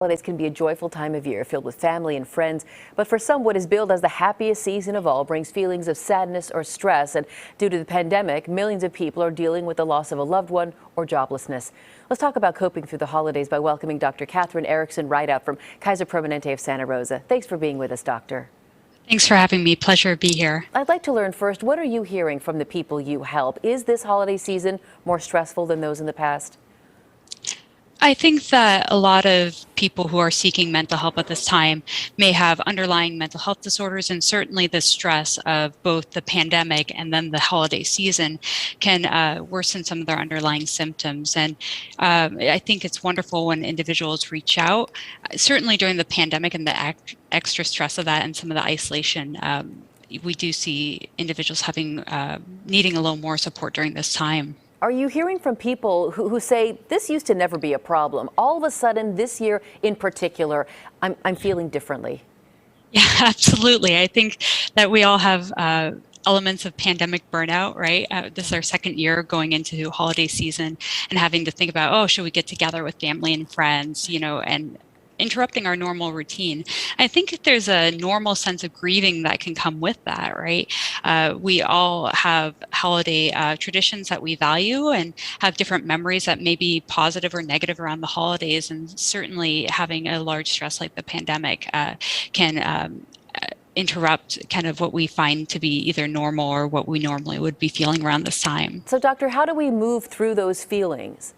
Holidays can be a joyful time of year filled with family and friends, but for some, what is billed as the happiest season of all brings feelings of sadness or stress. And due to the pandemic, millions of people are dealing with the loss of a loved one or joblessness. Let's talk about coping through the holidays by welcoming Dr. Kathryn Erickson-Ridout from Kaiser of Santa Rosa. Thanks for being with us, Doctor. Thanks for having me. Pleasure to be here. I'd like to learn first, what are you hearing from the people you help? Is this holiday season more stressful than those in the past? I think that a lot of people who are seeking mental help at this time may have underlying mental health disorders, and certainly the stress of both the pandemic and then the holiday season can worsen some of their underlying symptoms. And I think it's wonderful when individuals reach out. Certainly during the pandemic and the extra stress of that and some of the isolation, we do see individuals needing a little more support during this time. Are you hearing from people who say, this used to never be a problem? All of a sudden, this year in particular, I'm feeling differently. Yeah, absolutely. I think that we all have elements of pandemic burnout, right? This is our second year going into holiday season and having to think about, oh, should we get together with family and friends, and interrupting our normal routine. I think there's a normal sense of grieving that can come with that, right? We all have holiday traditions that we value and have different memories that may be positive or negative around the holidays. And certainly having a large stress like the pandemic can interrupt kind of what we find to be either normal or what we normally would be feeling around this time. So, Doctor, how do we move through those feelings?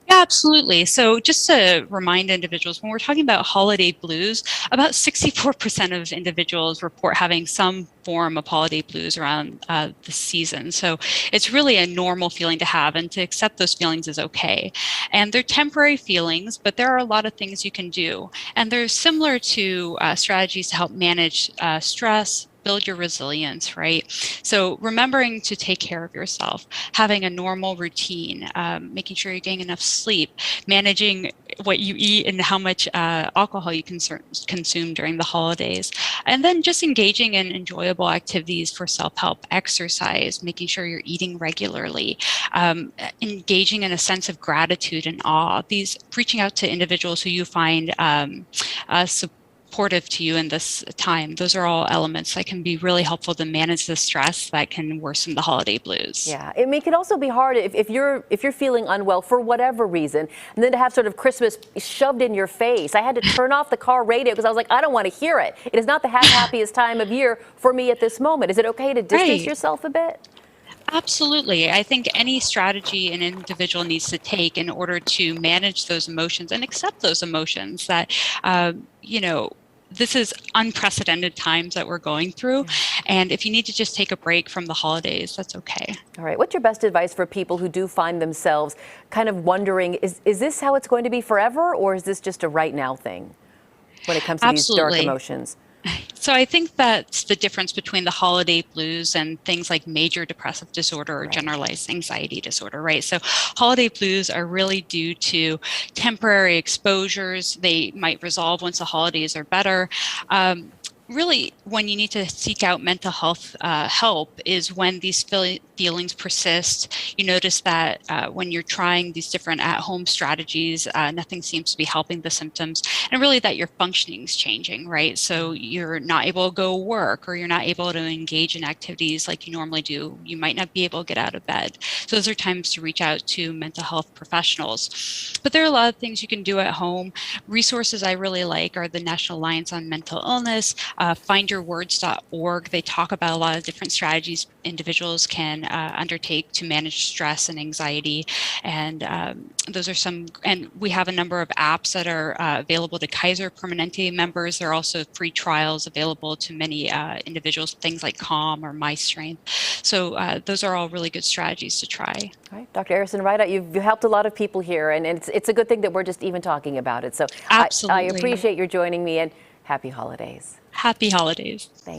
Yeah, absolutely. So just to remind individuals, when we're talking about holiday blues, about 64% of individuals report having some form of holiday blues around the season. So it's really a normal feeling to have, and to accept those feelings is okay. And they're temporary feelings, but there are a lot of things you can do. And they're similar to strategies to help manage stress, build your resilience, right? So remembering to take care of yourself, having a normal routine, making sure you're getting enough sleep, managing what you eat and how much alcohol you consume during the holidays, and then just engaging in enjoyable activities for self-help, exercise, making sure you're eating regularly, engaging in a sense of gratitude and awe. Reaching out to individuals who you find supportive to you in this time. Those are all elements that can be really helpful to manage the stress that can worsen the holiday blues. Yeah, it can also be hard if you're feeling unwell for whatever reason, and then to have sort of Christmas shoved in your face. I had to turn off the car radio because I was like, I don't want to hear it. It is not the happiest time of year for me at this moment. Is it okay to distance yourself a bit? Absolutely. I think any strategy an individual needs to take in order to manage those emotions and accept those emotions that, this is unprecedented times that we're going through. And if you need to just take a break from the holidays, that's okay. All right. What's your best advice for people who do find themselves kind of wondering, is this how it's going to be forever, or is this just a right now thing when it comes to these dark emotions? So I think that's the difference between the holiday blues and things like major depressive disorder or generalized anxiety disorder, right? So holiday blues are really due to temporary exposures. They might resolve once the holidays are better. Really, when you need to seek out mental health help is when these feelings persist. You notice that when you're trying these different at-home strategies, nothing seems to be helping the symptoms, and really that your functioning is changing, right? So you're not able to go work, or you're not able to engage in activities like you normally do. You might not be able to get out of bed. So those are times to reach out to mental health professionals. But there are a lot of things you can do at home. Resources I really like are the National Alliance on Mental Illness, findyourwords.org. They talk about a lot of different strategies individuals can undertake to manage stress and anxiety. And those are some, and we have a number of apps that are available to Kaiser Permanente members. There are also free trials available to many individuals, things like Calm or My Strength. So those are all really good strategies to try. All right, Dr. Erickson-Ridout, you've helped a lot of people here, and it's a good thing that we're just even talking about it. So absolutely. I appreciate your joining me, and happy holidays. Happy holidays. Thank you.